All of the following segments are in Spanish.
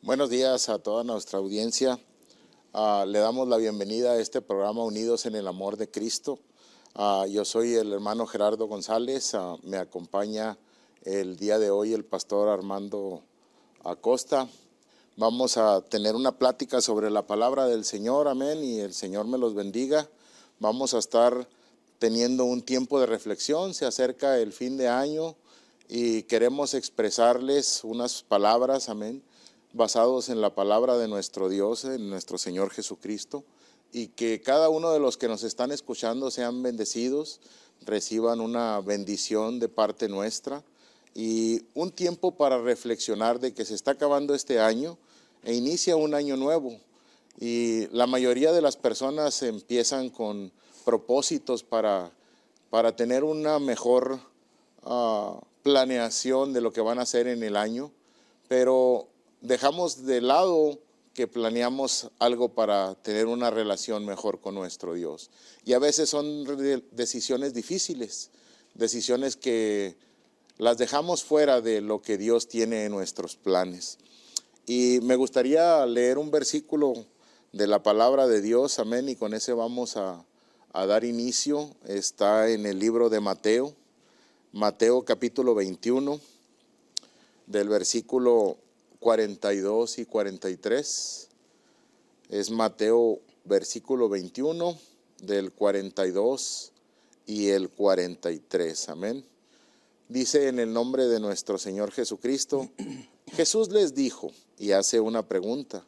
Buenos días a toda nuestra audiencia. Le damos la bienvenida a este programa Unidos en el Amor de Cristo. Yo soy el hermano Gerardo González. Me acompaña el día de hoy el pastor Armando Acosta. Vamos a tener una plática sobre la palabra del Señor, amén, y el Señor me los bendiga. Vamos a estar teniendo un tiempo de reflexión. Se acerca el fin de año y queremos expresarles unas palabras, amén, basados en la palabra de nuestro Dios, en nuestro Señor Jesucristo, y que cada uno de los que nos están escuchando sean bendecidos, reciban una bendición de parte nuestra, y un tiempo para reflexionar de que se está acabando este año e inicia un año nuevo, y la mayoría de las personas empiezan con propósitos para tener una mejor planeación de lo que van a hacer en el año, pero dejamos de lado que planeamos algo para tener una relación mejor con nuestro Dios. Y a veces son decisiones difíciles, decisiones que las dejamos fuera de lo que Dios tiene en nuestros planes. Y me gustaría leer un versículo de la palabra de Dios, amén, y con ese vamos a dar inicio. Está en el libro de Mateo, Mateo capítulo 21, del versículo 42 y 43, es Mateo versículo 21 del 42 y el 43, amén. Dice en el nombre de nuestro Señor Jesucristo, Jesús les dijo y hace una pregunta,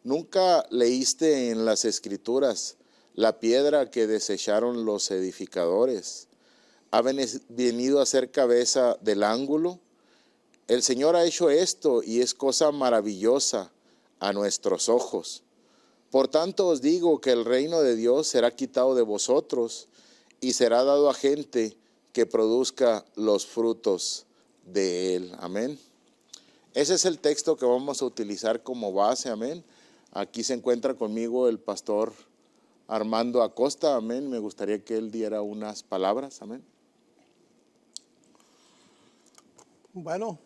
¿nunca leíste en las Escrituras la piedra que desecharon los edificadores ha venido a ser cabeza del ángulo? El Señor ha hecho esto y es cosa maravillosa a nuestros ojos. Por tanto os digo que el reino de Dios será quitado de vosotros y será dado a gente que produzca los frutos de él. Amén. Ese es el texto que vamos a utilizar como base. Amén. Aquí se encuentra conmigo el pastor Armando Acosta. Amén. Me gustaría que él diera unas palabras. Amén. Bueno,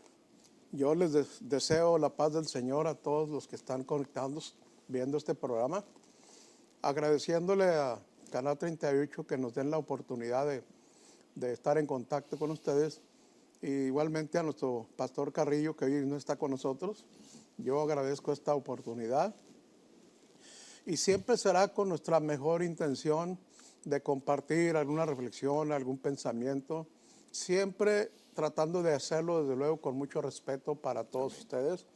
yo les deseo la paz del Señor a todos los que están conectados viendo este programa, agradeciéndole a Canal 38 que nos den la oportunidad de estar en contacto con ustedes, y igualmente a nuestro pastor Carrillo que hoy no está con nosotros. Yo agradezco esta oportunidad y siempre será con nuestra mejor intención de compartir alguna reflexión, algún pensamiento, siempre tratando de hacerlo desde luego con mucho respeto para todos ustedes,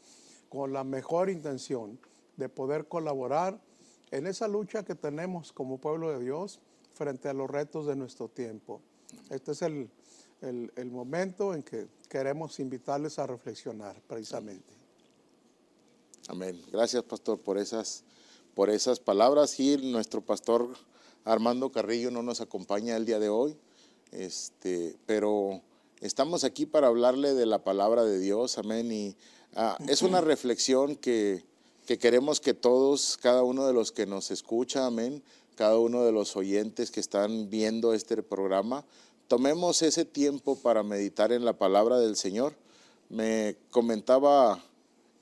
con la mejor intención de poder colaborar en esa lucha que tenemos como pueblo de Dios frente a los retos de nuestro tiempo. Este es el momento en que queremos invitarles a reflexionar precisamente. Amén. Gracias, pastor, por esas palabras. Y nuestro pastor Armando Carrillo no nos acompaña el día de hoy, pero estamos aquí para hablarle de la palabra de Dios, amén, y es una reflexión que queremos que todos, cada uno de los que nos escucha, amén, cada uno de los oyentes que están viendo este programa, tomemos ese tiempo para meditar en la palabra del Señor. Me comentaba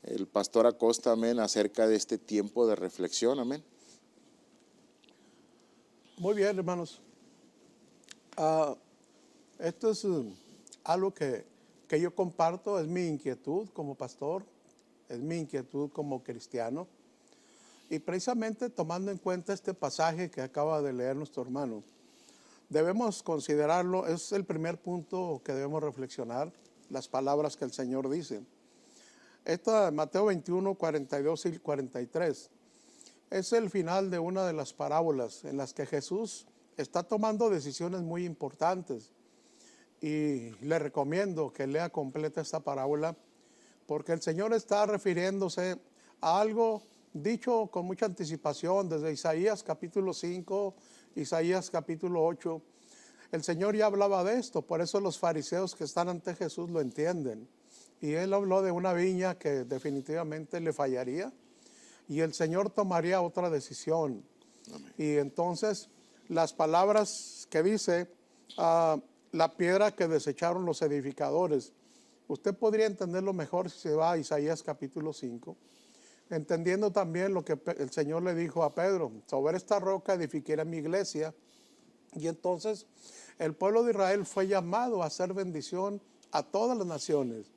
el pastor Acosta, amén, acerca de este tiempo de reflexión, amén. Muy bien, hermanos. Esto es algo que yo comparto, es mi inquietud como pastor, es mi inquietud como cristiano. Y precisamente tomando en cuenta este pasaje que acaba de leer nuestro hermano, debemos considerarlo, es el primer punto que debemos reflexionar, las palabras que el Señor dice. Esta, Mateo 21, 42 y 43, es el final de una de las parábolas en las que Jesús está tomando decisiones muy importantes. Y le recomiendo que lea completa esta parábola, porque el Señor está refiriéndose a algo dicho con mucha anticipación desde Isaías capítulo 5, Isaías capítulo 8. El Señor ya hablaba de esto, por eso los fariseos que están ante Jesús lo entienden. Y él habló de una viña que definitivamente le fallaría y el Señor tomaría otra decisión. Amén. Y entonces las palabras que dice, la piedra que desecharon los edificadores, usted podría entenderlo mejor si se va a Isaías capítulo 5. entendiendo también lo que el Señor le dijo a Pedro: sobre esta roca edificaré mi iglesia. Y entonces el pueblo de Israel fue llamado a hacer bendición a todas las naciones.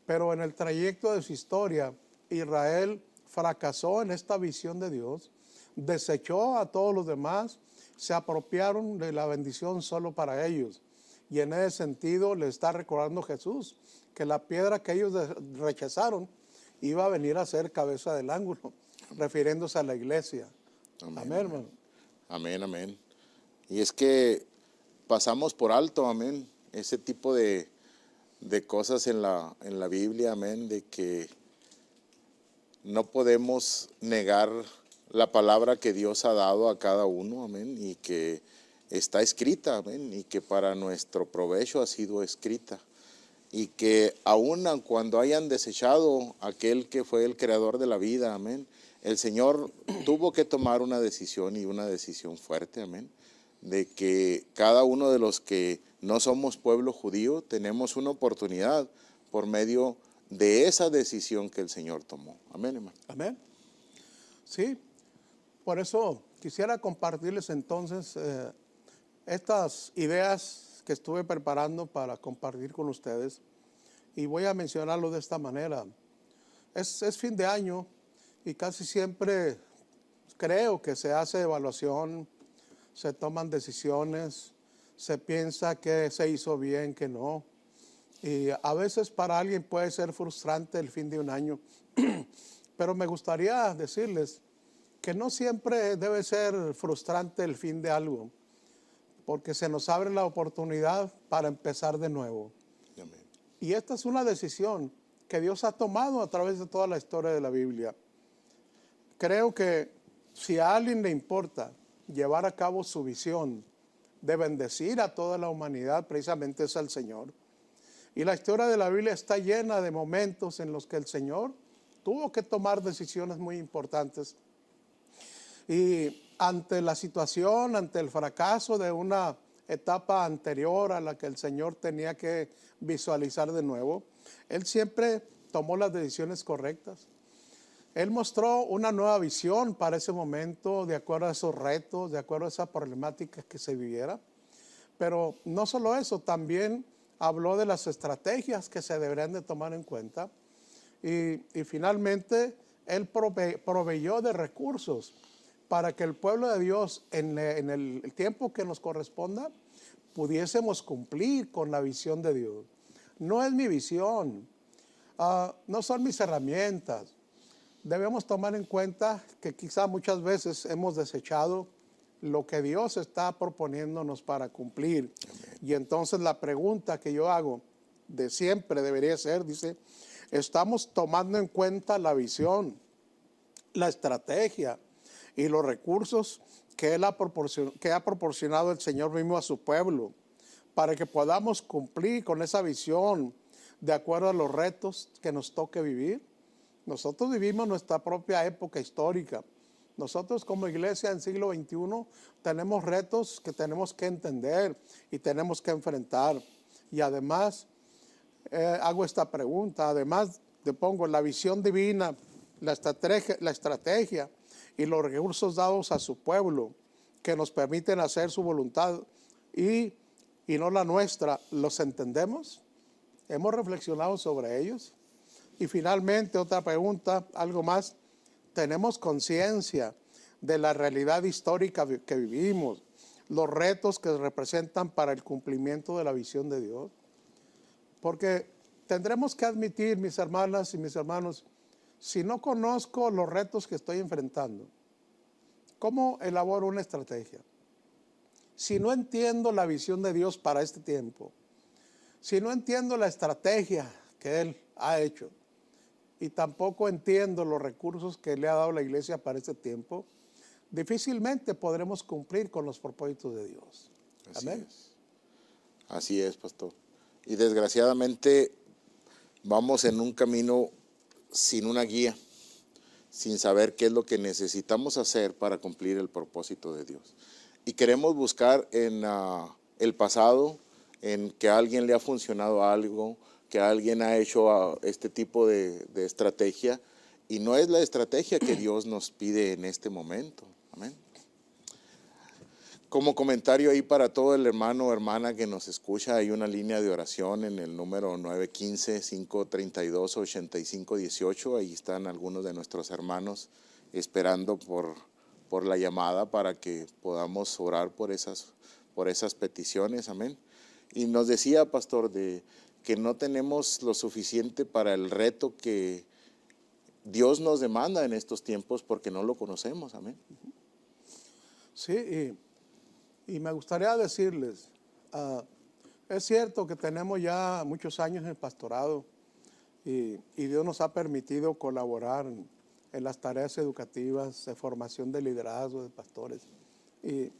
Pero en el trayecto de su historia, Israel fracasó en esta visión de Dios, desechó a todos los demás, se apropiaron de la bendición solo para ellos. Y en ese sentido le está recordando Jesús que la piedra que ellos rechazaron iba a venir a ser cabeza del ángulo, refiriéndose a la iglesia. Amén, Amén, hermano. Amén, amén. Y es que pasamos por alto, amén, ese tipo de cosas en la Biblia, amén, de que no podemos negar la palabra que Dios ha dado a cada uno, amén, y que está escrita, amén, y que para nuestro provecho ha sido escrita. Y que aun cuando hayan desechado aquel que fue el creador de la vida, amén, el Señor tuvo que tomar una decisión, y una decisión fuerte, amén, de que cada uno de los que no somos pueblo judío tenemos una oportunidad por medio de esa decisión que el Señor tomó. Amén, hermano. Amén. Sí, por eso quisiera compartirles entonces estas ideas que estuve preparando para compartir con ustedes, y voy a mencionarlo de esta manera. Es fin de año y casi siempre creo que se hace evaluación, se toman decisiones, se piensa que se hizo bien, que no. Y a veces para alguien puede ser frustrante el fin de un año, pero me gustaría decirles que no siempre debe ser frustrante el fin de algo, porque se nos abre la oportunidad para empezar de nuevo. Amén. Y esta es una decisión que Dios ha tomado a través de toda la historia de la Biblia. Creo que si a alguien le importa llevar a cabo su visión de bendecir a toda la humanidad, precisamente es el Señor. Y la historia de la Biblia está llena de momentos en los que el Señor tuvo que tomar decisiones muy importantes. Y ante la situación, ante el fracaso de una etapa anterior a la que el Señor tenía que visualizar de nuevo, Él siempre tomó las decisiones correctas. Él mostró una nueva visión para ese momento, de acuerdo a esos retos, de acuerdo a esas problemáticas que se viviera. Pero no solo eso, también habló de las estrategias que se deberían de tomar en cuenta. Y finalmente, Él proveyó de recursos para que el pueblo de Dios, en el tiempo que nos corresponda, pudiésemos cumplir con la visión de Dios. No es mi visión, no son mis herramientas. Debemos tomar en cuenta que quizá muchas veces hemos desechado lo que Dios está proponiéndonos para cumplir. Amén. Y entonces la pregunta que yo hago de siempre debería ser, dice, ¿estamos tomando en cuenta la visión, la estrategia y los recursos que ha proporcionado el Señor mismo a su pueblo para que podamos cumplir con esa visión de acuerdo a los retos que nos toque vivir? Nosotros vivimos nuestra propia época histórica. Nosotros como iglesia en siglo XXI tenemos retos que tenemos que entender y tenemos que enfrentar. Y además hago esta pregunta, además te pongo la visión divina, la estrategia y los recursos dados a su pueblo que nos permiten hacer su voluntad y no la nuestra, ¿los entendemos? ¿Hemos reflexionado sobre ellos? Y finalmente otra pregunta, algo más, ¿tenemos conciencia de la realidad histórica que vivimos, los retos que representan para el cumplimiento de la visión de Dios? Porque tendremos que admitir, mis hermanas y mis hermanos, si no conozco los retos que estoy enfrentando, ¿cómo elaboro una estrategia? Si no entiendo la visión de Dios para este tiempo, si no entiendo la estrategia que Él ha hecho, y tampoco entiendo los recursos que le ha dado la iglesia para este tiempo, difícilmente podremos cumplir con los propósitos de Dios. Amén. Así es, pastor. Y desgraciadamente vamos en un camino sin una guía, sin saber qué es lo que necesitamos hacer para cumplir el propósito de Dios. Y queremos buscar en el pasado, en que a alguien le ha funcionado algo, que alguien ha hecho este tipo de estrategia, Y no es la estrategia que Dios nos pide en este momento. Amén. Como comentario ahí para todo el hermano o hermana que nos escucha, hay una línea de oración en el número 915-532-8518. Ahí están algunos de nuestros hermanos esperando por la llamada para que podamos orar por esas peticiones. Amén. Y nos decía, pastor, de que no tenemos lo suficiente para el reto que Dios nos demanda en estos tiempos porque no lo conocemos. Amén. Sí, y me gustaría decirles, es cierto que tenemos ya muchos años en el pastorado y Dios nos ha permitido colaborar en las tareas educativas de formación de liderazgo de pastores. Y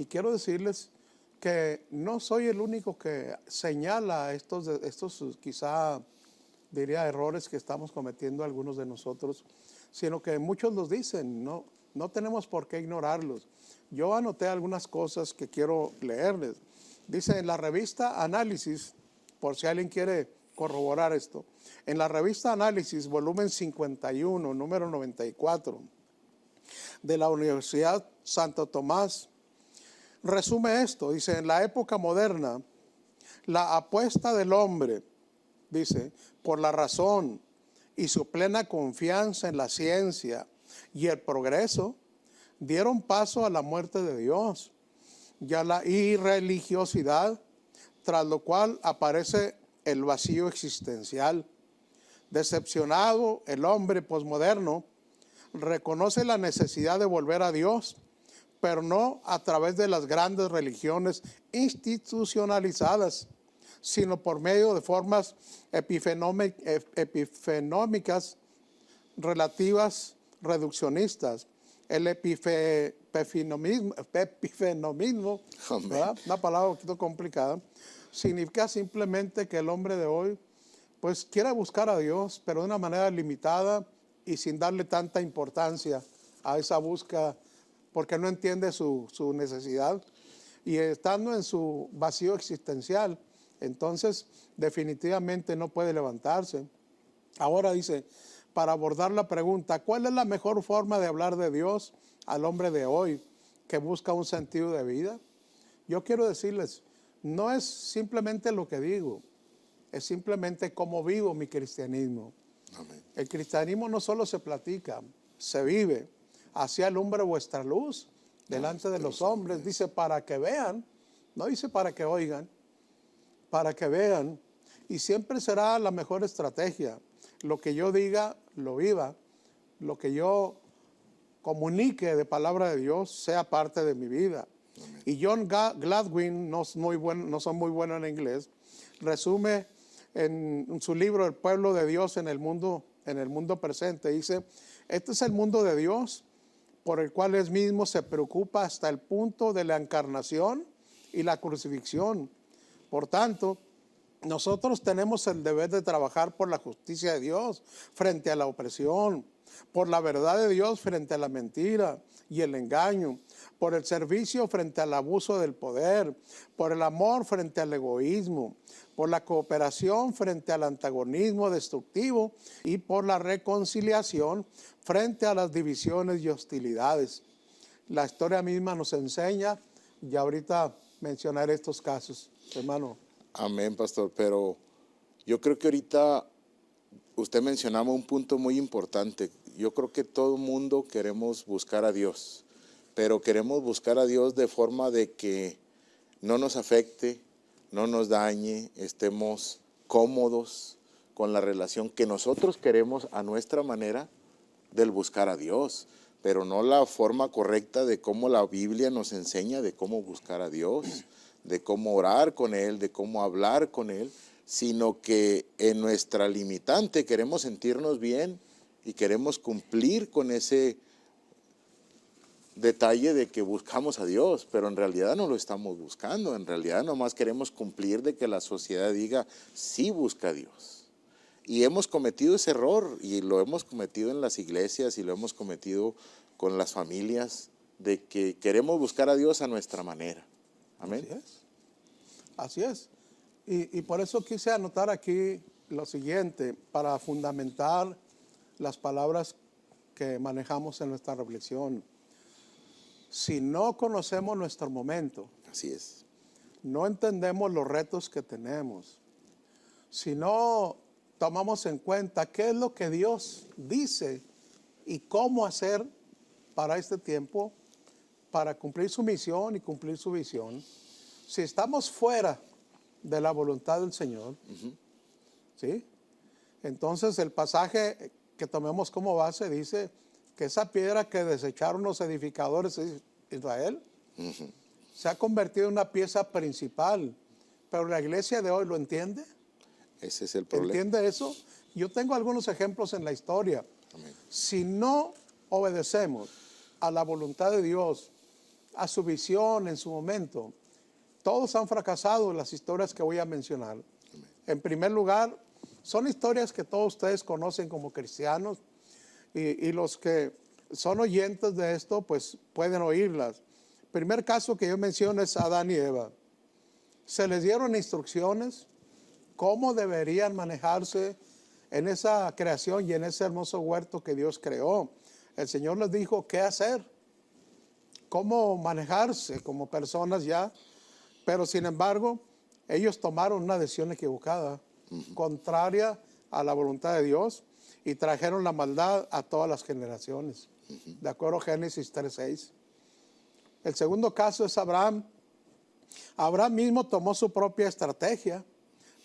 quiero decirles que no soy el único que señala estos quizá diría errores que estamos cometiendo algunos de nosotros, sino que muchos los dicen, no tenemos por qué ignorarlos. Yo anoté algunas cosas que quiero leerles. Dice en la revista Análisis, por si alguien quiere corroborar esto, en la revista Análisis, volumen 51, número 94, de la Universidad Santo Tomás, resume esto. Dice, en la época moderna, la apuesta del hombre, dice, por la razón y su plena confianza en la ciencia y el progreso, dieron paso a la muerte de Dios y a la irreligiosidad, tras lo cual aparece el vacío existencial. Decepcionado, el hombre posmoderno reconoce la necesidad de volver a Dios, pero no a través de las grandes religiones institucionalizadas, sino por medio de formas epifenómicas relativas reduccionistas. El epifenomismo, una palabra un poquito complicada, significa simplemente que el hombre de hoy pues quiere buscar a Dios, pero de una manera limitada y sin darle tanta importancia a esa búsqueda, porque no entiende su necesidad. Y estando en su vacío existencial, entonces definitivamente no puede levantarse. Ahora dice, para abordar la pregunta, ¿cuál es la mejor forma de hablar de Dios al hombre de hoy que busca un sentido de vida? Yo quiero decirles, no es simplemente lo que digo, es simplemente cómo vivo mi cristianismo. Amén. El cristianismo no solo se platica, se vive. Así alumbra vuestra luz delante de los hombres. Dice para que vean, no dice para que oigan, para que vean. Y siempre será la mejor estrategia. Lo que yo diga, lo viva. Lo que yo comunique de palabra de Dios sea parte de mi vida. Amén. Y John Gladwin, no son muy buenos en inglés, resume en su libro El pueblo de Dios en el mundo presente. Dice, este es el mundo de Dios por el cual él mismo se preocupa hasta el punto de la encarnación y la crucifixión. Por tanto, nosotros tenemos el deber de trabajar por la justicia de Dios frente a la opresión, por la verdad de Dios frente a la mentira y el engaño, por el servicio frente al abuso del poder, por el amor frente al egoísmo, por la cooperación frente al antagonismo destructivo y por la reconciliación frente a las divisiones y hostilidades. La historia misma nos enseña, y ahorita mencionaré estos casos, hermano. Amén, pastor, pero yo creo que ahorita usted mencionaba un punto muy importante. Yo creo que todo mundo queremos buscar a Dios, pero queremos buscar a Dios de forma de que no nos afecte, no nos dañe, estemos cómodos con la relación que nosotros queremos a nuestra manera del buscar a Dios, pero no la forma correcta de cómo la Biblia nos enseña de cómo buscar a Dios, de cómo orar con Él, de cómo hablar con Él, sino que en nuestra limitante queremos sentirnos bien y queremos cumplir con ese detalle de que buscamos a Dios, pero en realidad no lo estamos buscando, en realidad nomás queremos cumplir de que la sociedad diga, sí busca a Dios. Y hemos cometido ese error, y lo hemos cometido en las iglesias, y lo hemos cometido con las familias, de que queremos buscar a Dios a nuestra manera. Amén. Así es. Y por eso quise anotar aquí lo siguiente, para fundamentar las palabras que manejamos en nuestra reflexión. Si no conocemos nuestro momento, Así es. no entendemos los retos que tenemos, si no tomamos en cuenta qué es lo que Dios dice y cómo hacer para este tiempo, para cumplir su misión y cumplir su visión, si estamos fuera de la voluntad del Señor, ¿sí? Entonces el pasaje que tomemos como base dice que esa piedra que desecharon los edificadores de Israel se ha convertido en una pieza principal. Pero la iglesia de hoy lo entiende. Ese es el problema. ¿Entiende eso? Yo tengo algunos ejemplos en la historia. Amén. Si no obedecemos a la voluntad de Dios, a su visión en su momento, todos han fracasado en las historias que voy a mencionar. Amén. En primer lugar, son historias que todos ustedes conocen como cristianos y los que son oyentes de esto, pues pueden oírlas. El primer caso que yo menciono es Adán y Eva. Se les dieron instrucciones cómo deberían manejarse en esa creación y en ese hermoso huerto que Dios creó. El Señor les dijo qué hacer, cómo manejarse como personas ya, pero sin embargo, ellos tomaron una decisión equivocada, contraria a la voluntad de Dios, y trajeron la maldad a todas las generaciones. De acuerdo a Génesis 3:6. El segundo caso es Abraham. Abraham mismo tomó su propia estrategia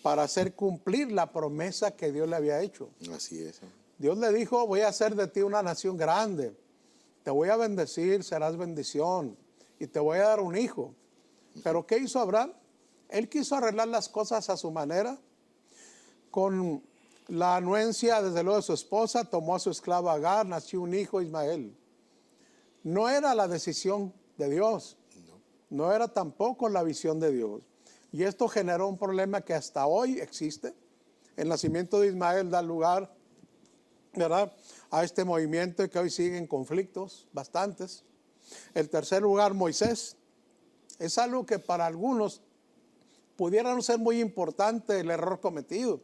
para hacer cumplir la promesa que Dios le había hecho. Así es. Dios le dijo, voy a hacer de ti una nación grande, te voy a bendecir, serás bendición, y te voy a dar un hijo. Pero ¿qué hizo Abraham? Él quiso arreglar las cosas a su manera. Con la anuencia, desde luego, de su esposa, tomó a su esclava Agar, nació un hijo, Ismael. No era la decisión de Dios, no era tampoco la visión de Dios. Y esto generó un problema que hasta hoy existe. El nacimiento de Ismael da lugar, ¿verdad?, a este movimiento que hoy siguen conflictos, bastantes. El tercer lugar, Moisés. Es algo que para algunos pudiera no ser muy importante el error cometido,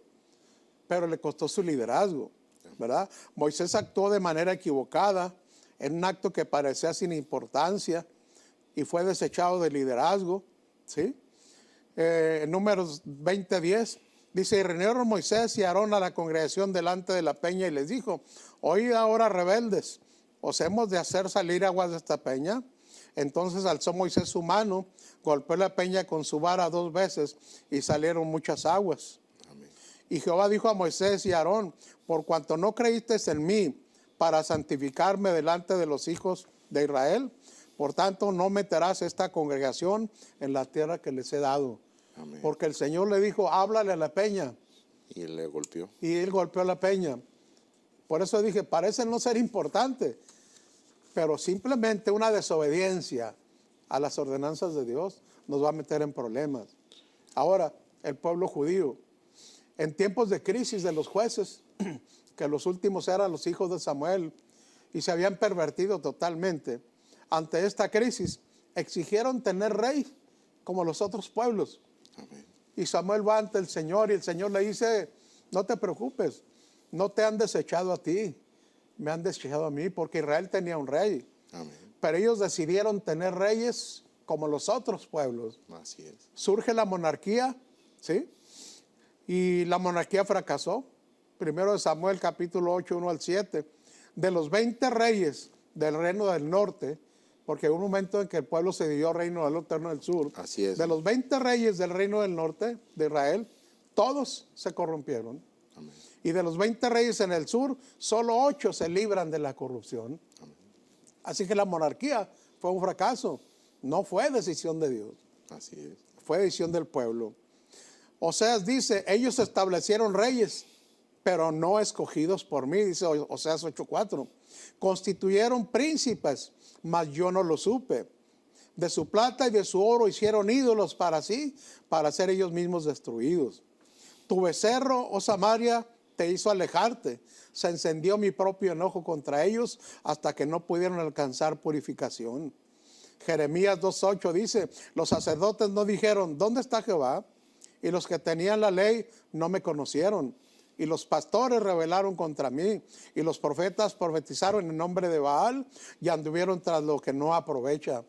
pero le costó su liderazgo, ¿verdad? Moisés actuó de manera equivocada en un acto que parecía sin importancia y fue desechado del liderazgo, ¿sí? En Números 20:10 dice, y reunieron Moisés y Aarón a la congregación delante de la peña y les dijo, oíd ahora rebeldes, ¿os hemos de hacer salir aguas de esta peña? Entonces alzó Moisés su mano, golpeó la peña con su vara 2 veces y salieron muchas aguas. Amén. Y Jehová dijo a Moisés y a Aarón, por cuanto no creísteis en mí para santificarme delante de los hijos de Israel, por tanto no meterás esta congregación en la tierra que les he dado. Amén. Porque el Señor le dijo, háblale a la peña. Y él le golpeó. Y él golpeó la peña. Por eso dije, parece no ser importante, pero simplemente una desobediencia a las ordenanzas de Dios nos va a meter en problemas. Ahora, el pueblo judío, en tiempos de crisis de los jueces, que los últimos eran los hijos de Samuel y se habían pervertido totalmente, ante esta crisis exigieron tener rey como los otros pueblos. Amén. Y Samuel va ante el Señor y el Señor le dice, no te preocupes, no te han desechado a ti, me han desechado a mí, porque Israel tenía un rey. Amén. Pero ellos decidieron tener reyes como los otros pueblos. Así es. Surge la monarquía, ¿sí? Y la monarquía fracasó. Primero de Samuel, capítulo 8, 1-7. De los 20 reyes del reino del norte, porque hubo un momento en que el pueblo se dividió reino del norte, reino del sur. Así es. De los 20 reyes del reino del norte de Israel, todos se corrompieron. Amén. Y de los 20 reyes en el sur, solo 8 se libran de la corrupción. Amén. Así que la monarquía fue un fracaso. No fue decisión de Dios, Así es. fue decisión del pueblo. Oseas dice, ellos establecieron reyes, pero no escogidos por mí, dice Oseas 8:4. Constituyeron príncipes, mas yo no lo supe. De su plata y de su oro hicieron ídolos para sí, para ser ellos mismos destruidos. Tu becerro, oh Samaria, te hizo alejarte. Se encendió mi propio enojo contra ellos hasta que no pudieron alcanzar purificación. Jeremías 2:8 dice, los sacerdotes no dijeron, ¿dónde está Jehová? Y los que tenían la ley no me conocieron. y los pastores rebelaron contra mí, y los profetas profetizaron en nombre de Baal y anduvieron tras lo que no aprovecha.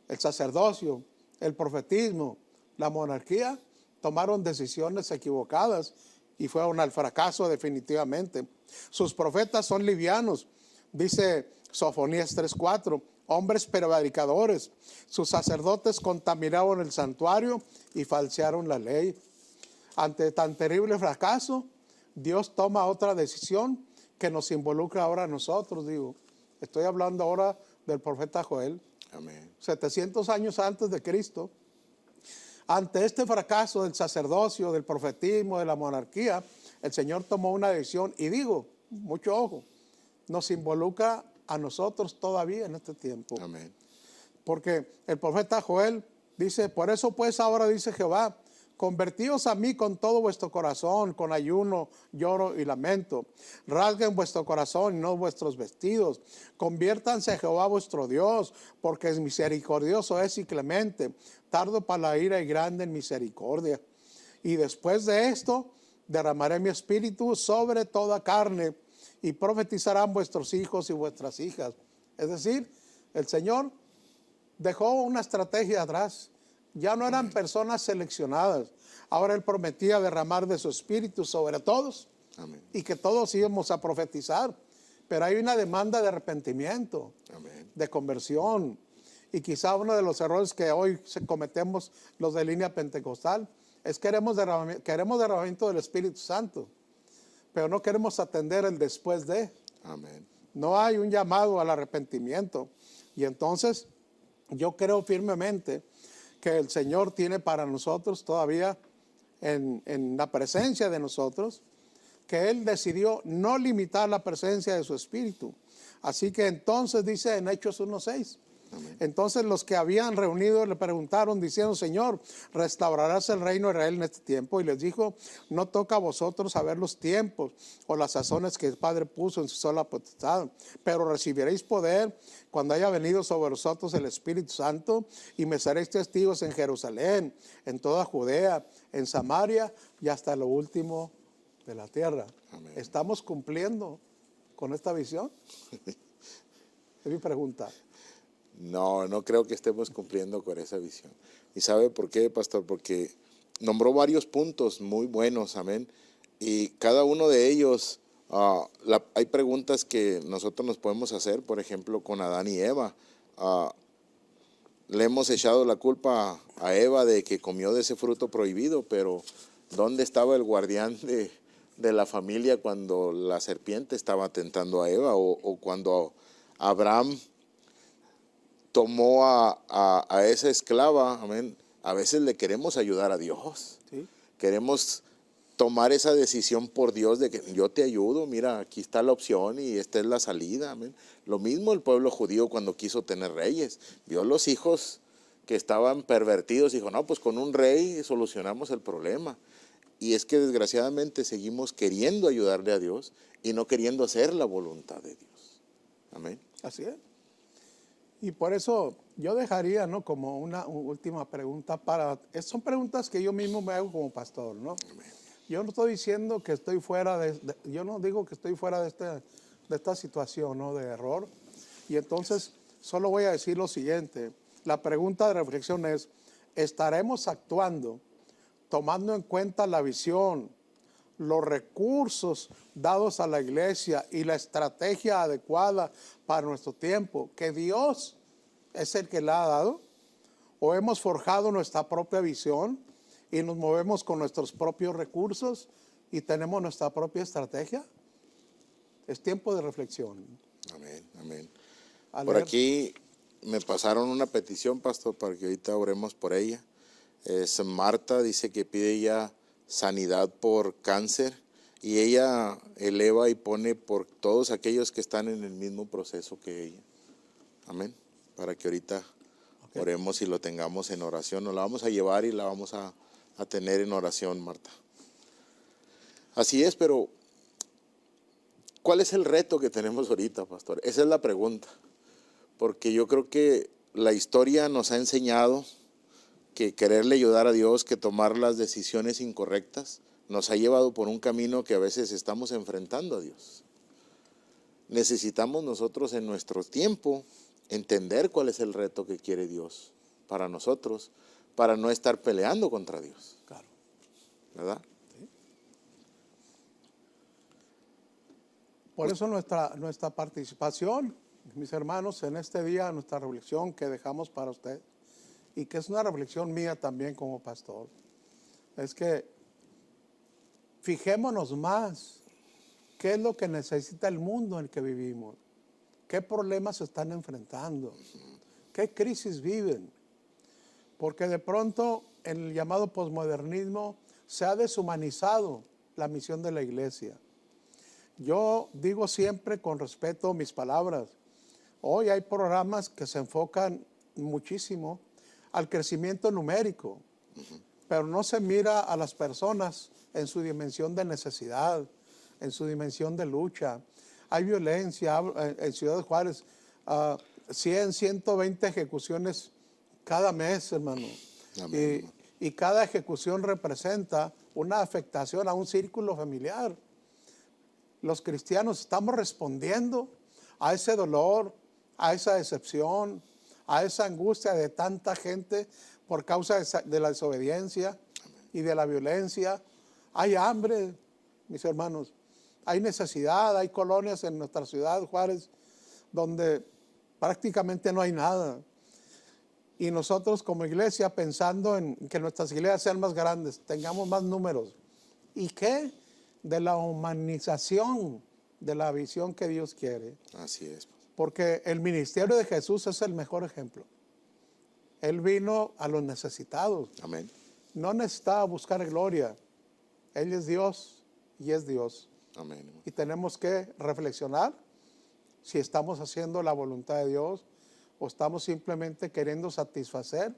El sacerdocio, el profetismo, la monarquía tomaron decisiones equivocadas y fueron al fracaso definitivamente. Sus profetas son livianos, dice Sofonías 3:4, hombres prevaricadores. Sus sacerdotes contaminaron el santuario y falsearon la ley. Ante tan terrible fracaso, Dios toma otra decisión que nos involucra ahora a nosotros. Estoy hablando ahora del profeta Joel. Amén. 700 años antes de Cristo. Ante este fracaso del sacerdocio, del profetismo, de la monarquía, el Señor tomó una decisión y mucho ojo, nos involucra a nosotros todavía en este tiempo. Amén. Porque el profeta Joel dice, por eso pues ahora dice Jehová, convertíos a mí con todo vuestro corazón, con ayuno, lloro y lamento. Rasguen vuestro corazón y no vuestros vestidos. Conviértanse a Jehová vuestro Dios, porque es misericordioso es y clemente, tardo para la ira y grande en misericordia. Y después de esto, derramaré mi espíritu sobre toda carne, y profetizarán vuestros hijos y vuestras hijas. Es decir, el Señor dejó una estrategia atrás. Ya no eran personas seleccionadas. Ahora Él prometía derramar de su espíritu sobre todos. Amén. Y que todos íbamos a profetizar. Pero hay una demanda de arrepentimiento, Amén. de conversión. Y quizá uno de los errores que hoy cometemos los de línea pentecostal es que queremos derramamiento del Espíritu Santo, pero no queremos atender el después de. Amén. No hay un llamado al arrepentimiento. Y entonces yo creo firmemente que el Señor tiene para nosotros todavía en la presencia de nosotros, que Él decidió no limitar la presencia de su Espíritu. Así que entonces dice en Hechos 1:6, entonces los que habían reunido le preguntaron diciendo, Señor, ¿restaurarás el reino de Israel en este tiempo? Y les dijo, no toca a vosotros saber los tiempos o las sazones que el Padre puso en su sola potestad, pero recibiréis poder cuando haya venido sobre vosotros el Espíritu Santo, y me seréis testigos en Jerusalén, en toda Judea, en Samaria y hasta lo último de la tierra. Amén. ¿Estamos cumpliendo con esta visión? Es mi pregunta. No, no creo que estemos cumpliendo con esa visión. ¿Y sabe por qué, pastor? Porque nombró varios puntos muy buenos, amén. Y cada uno de ellos, hay preguntas que nosotros nos podemos hacer, por ejemplo, con Adán y Eva. Le hemos echado la culpa a Eva de que comió de ese fruto prohibido, pero ¿dónde estaba el guardián de la familia cuando la serpiente estaba tentando a Eva? O cuando Abraham tomó a esa esclava, amén. A veces le queremos ayudar a Dios. ¿Sí? Queremos tomar esa decisión por Dios de que yo te ayudo, mira, aquí está la opción y esta es la salida, amén. Lo mismo el pueblo judío cuando quiso tener reyes. Vio los hijos que estaban pervertidos y dijo, no, pues con un rey solucionamos el problema. Y es que desgraciadamente seguimos queriendo ayudarle a Dios y no queriendo hacer la voluntad de Dios. Amén. Así es. Y por eso yo dejaría, ¿no?, como una última pregunta son preguntas que yo mismo me hago como pastor, ¿no? Amén. Yo no estoy diciendo que estoy fuera yo no digo que estoy fuera de esta situación, ¿no?, de error. Y entonces solo voy a decir lo siguiente. La pregunta de reflexión es, ¿estaremos actuando tomando en cuenta la visión, los recursos dados a la iglesia y la estrategia adecuada para nuestro tiempo, que Dios es el que la ha dado? ¿O hemos forjado nuestra propia visión y nos movemos con nuestros propios recursos y tenemos nuestra propia estrategia? Es tiempo de reflexión. Amén, amén. A Por leer. aquí me pasaron una petición, pastor, para que ahorita oremos por ella. Es Marta, dice que pide ella sanidad por cáncer, y ella eleva y pone por todos aquellos que están en el mismo proceso que ella. Amén. Para que ahorita oremos y lo tengamos en oración. Nos la vamos a llevar y la vamos a tener en oración, Marta. Así es, pero ¿cuál es el reto que tenemos ahorita, pastor? Esa es la pregunta. Porque yo creo que la historia nos ha enseñado que quererle ayudar a Dios, que tomar las decisiones incorrectas, nos ha llevado por un camino que a veces estamos enfrentando a Dios. Necesitamos nosotros en nuestro tiempo entender cuál es el reto que quiere Dios para nosotros, para no estar peleando contra Dios. Claro. ¿Verdad? Sí. Por eso nuestra participación, mis hermanos, en este día, nuestra reflexión que dejamos para usted, y que es una reflexión mía también como pastor, es que fijémonos más qué es lo que necesita el mundo en el que vivimos, qué problemas se están enfrentando, qué crisis viven, porque de pronto en el llamado posmodernismo se ha deshumanizado la misión de la iglesia. Yo digo siempre con respeto mis palabras, hoy hay programas que se enfocan muchísimo al crecimiento numérico, pero no se mira a las personas en su dimensión de necesidad, en su dimensión de lucha. Hay violencia en Ciudad de Juárez, 100, 120 ejecuciones cada mes, hermano. Amén. Y cada ejecución representa una afectación a un círculo familiar. Los cristianos estamos respondiendo a ese dolor, a esa decepción, a esa angustia de tanta gente por causa de la desobediencia y de la violencia. Hay hambre, mis hermanos. Hay necesidad, hay colonias en nuestra ciudad, Juárez, donde prácticamente no hay nada. Y nosotros como iglesia pensando en que nuestras iglesias sean más grandes, tengamos más números. ¿Y qué? De la humanización de la visión que Dios quiere. Así es. Porque el ministerio de Jesús es el mejor ejemplo. Él vino a los necesitados. Amén. No necesitaba buscar gloria. Él es Dios y es Dios. Amén. Y tenemos que reflexionar si estamos haciendo la voluntad de Dios o estamos simplemente queriendo satisfacer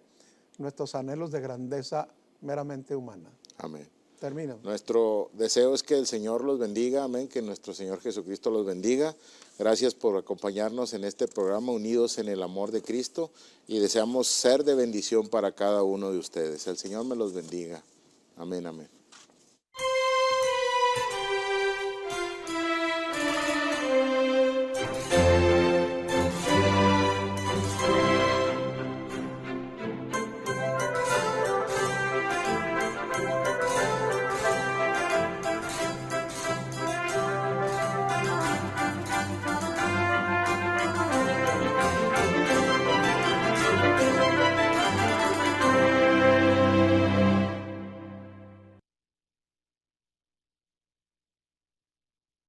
nuestros anhelos de grandeza meramente humana. Amén. Termino. Nuestro deseo es que el Señor los bendiga, amén, que nuestro Señor Jesucristo los bendiga. Gracias por acompañarnos en este programa, unidos en el amor de Cristo, y deseamos ser de bendición para cada uno de ustedes. El Señor me los bendiga. Amén, amén.